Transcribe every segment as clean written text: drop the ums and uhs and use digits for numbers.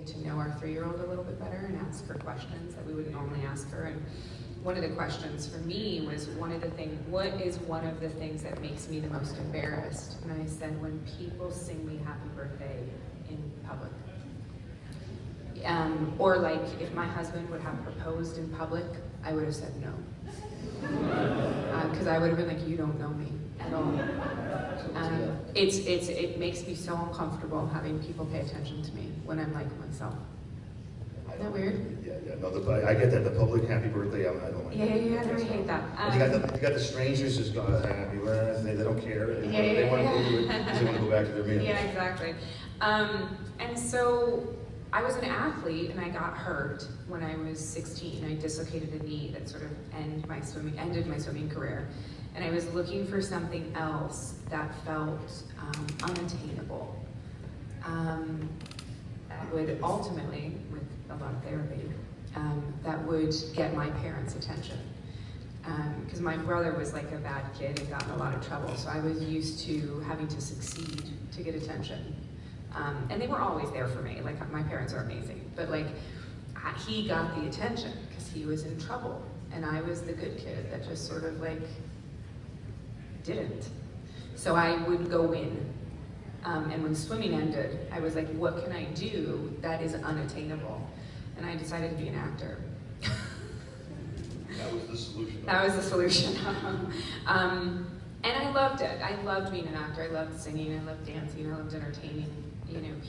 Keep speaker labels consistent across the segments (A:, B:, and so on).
A: get to know our 3-year-old a little bit better and ask her questions that we wouldn't normally ask her. And one of the questions for me was what is one of the things that makes me the most embarrassed? And I said, when people sing me happy birthday in public. Or like if my husband would have proposed in public, I would have said no. Because I would have been like, you don't know me at all. It makes me so uncomfortable having people pay attention to me when I'm like myself. Isn't that weird?
B: Yeah. No, I get that. The public happy birthday, I don't like that.
A: Yeah, I hate that.
B: You got the strangers just going, happy birthday, they don't care. They want to do it because they want to go back to their meal.
A: Yeah, exactly. And so I was an athlete and I got hurt when I was 16. I dislocated a knee that sort of ended my swimming career. And I was looking for something else that felt unattainable. That would ultimately, with a lot of therapy, that would get my parents' attention. Because my brother was like a bad kid and got in a lot of trouble, so I was used to having to succeed to get attention. And they were always there for me, like my parents are amazing, but like he got the attention because he was in trouble, and I was the good kid that just sort of like didn't. So I would go in, and when swimming ended, I was like, what can I do that is unattainable? And I decided to be an actor.
B: That was the solution.
A: That was the solution. And I loved it. I loved being an actor. I loved singing. I loved dancing. I loved entertaining,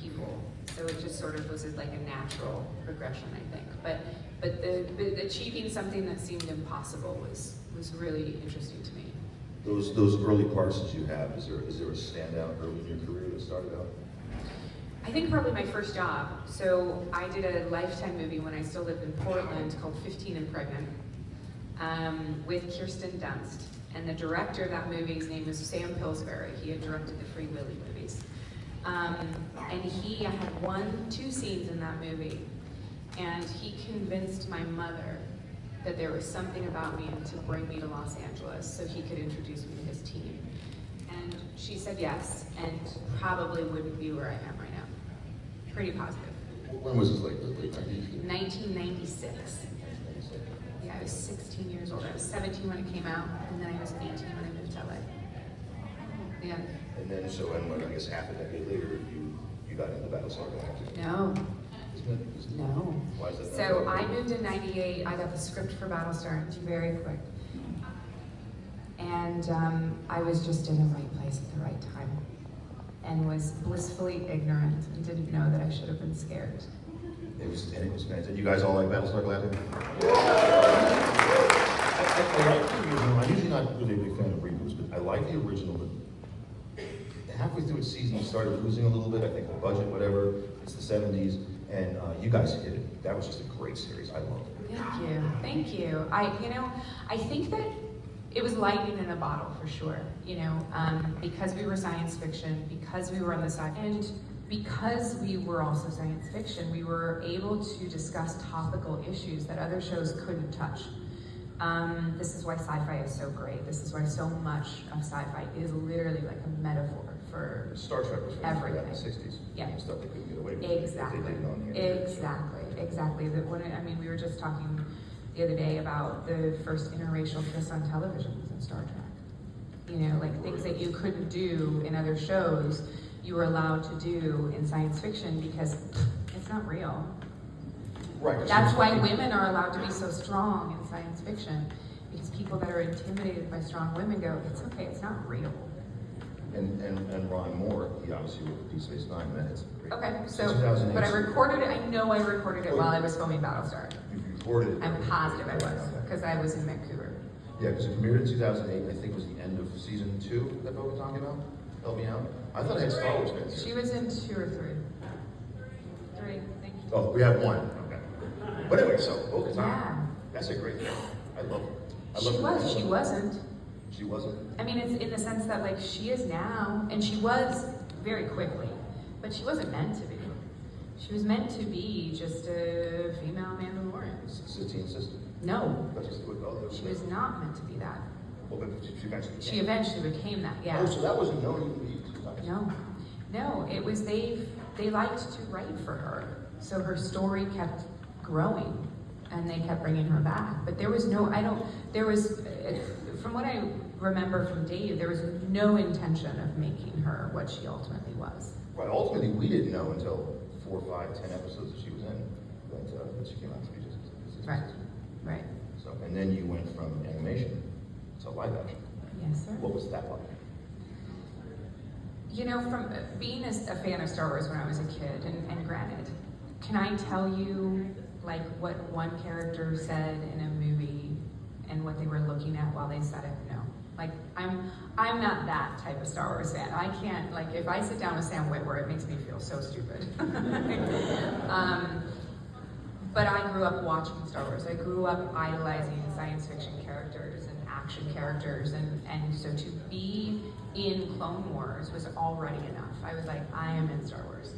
A: people. So it just sort of was like a natural progression, I think. But the achieving something that seemed impossible was really interesting to me.
B: Those early parts that you have, is there a standout early in your career that started out?
A: I think probably my first job. So I did a Lifetime movie when I still lived in Portland called 15 and Pregnant with Kirsten Dunst. And the director of that movie's name was Sam Pillsbury. He had directed the Free Willy movies. And he had 2 scenes in that movie. And he convinced my mother that there was something about me and to bring me to Los Angeles so he could introduce me to his team. And she said yes, and probably wouldn't be where I am right now. Pretty positive.
B: When was this, like late 90s?
A: 1996. Yeah, I was 16 years old. I was 17 when it came out, and then I was 18 when I moved to LA. Yeah.
B: And then, I guess half a decade later, you got into Battlestar Galactica.
A: No. No.
B: Why is that?
A: So I moved in 98. I got the script for Battlestar very quick. And I was just in the right place at the right time. And was blissfully ignorant and didn't know that I should have been scared.
B: It was fantastic. You guys all like Battlestar Galactica? I like the original. I'm usually not really a big fan of reboots, but I like the original. But halfway through its season, you started losing a little bit. I think the budget, whatever. It's the 70s, and you guys hit it. That was just a great series. I loved it.
A: Thank you. I think that it was lightning in a bottle for sure. Because we were science fiction, because we were on the side, and because we were also science fiction, we were able to discuss topical issues that other shows couldn't touch. This is why sci-fi is so great. This is why so much of sci-fi is literally like a metaphor for
B: Star Trek was from
A: everything.
B: the 60s.
A: Yeah.
B: Stuff they couldn't get away with.
A: Exactly.
B: They did on the internet.
A: Exactly. We were just talking the other day about the first interracial kiss on television was in Star Trek. Like things that you couldn't do in other shows, you were allowed to do in science fiction because it's not real.
B: Right.
A: That's why women are allowed to be so strong in science fiction, because people that are intimidated by strong women go, it's okay, it's not real.
B: And Ron Moore, he obviously wrote Deep Space Nine, and it's great.
A: Okay,
B: so,
A: but I recorded it, I know I recorded it while I was filming Battlestar.
B: You recorded it?
A: I'm positive I was, because I was in Vancouver.
B: Yeah, because it premiered in 2008, I think it was the end of season 2 that Bo was talking about. Help me out. I thought I had Star Wars fans.
A: She was in 2 or 3. 3, thank you.
B: Oh, we have 1. Okay. But anyway, so Bo
A: Yeah.
B: That's a great thing. I love her.
A: She wasn't.
B: She wasn't?
A: I mean, it's in the sense that, like, she is now, and she was very quickly, but she wasn't meant to be. She was meant to be just a female Mandalorian.
B: Sistine sister?
A: No.
B: That's just what
A: She was not meant to be that.
B: Well, but she eventually became.
A: She eventually became that, yeah.
B: Oh, so that wasn't known.
A: No, it was, they liked to write for her. So her story kept growing, and they kept bringing her back. But there was no, from what I remember from Dave, there was no intention of making her what she ultimately was.
B: Right, ultimately, we didn't know until 4, 5, 10 episodes that she was in, that she came out to be just.
A: Right, right.
B: So, and then you went from animation to live action.
A: Yes, sir.
B: What was that like?
A: You know, from being a fan of Star Wars when I was a kid, and granted, can I tell you like what one character said in a movie and what they were looking at while they said it? No. Like, I'm not that type of Star Wars fan. I can't, like, if I sit down with Sam Witwer, it makes me feel so stupid. But I grew up watching Star Wars. I grew up idolizing science fiction characters and action characters, and so to be in Clone Wars was already enough. I was like, I am in Star Wars.